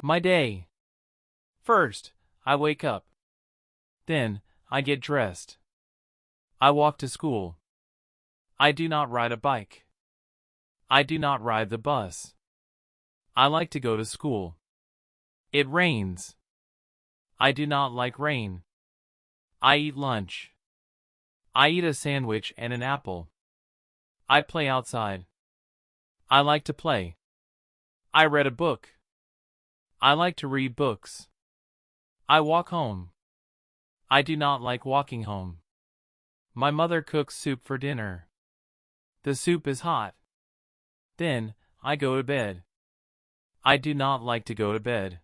My day. First, I wake up. Then, I get dressed. I walk to school. I do not ride a bike. I do not ride the bus. I like to go to school. It rains. I do not like rain. I eat lunch. I eat a sandwich and an apple. I play outside. I like to play. I read a book. I like to read books. I walk home. I do not like walking home. My mother cooks soup for dinner. The soup is hot. Then, I go to bed. I do not like to go to bed.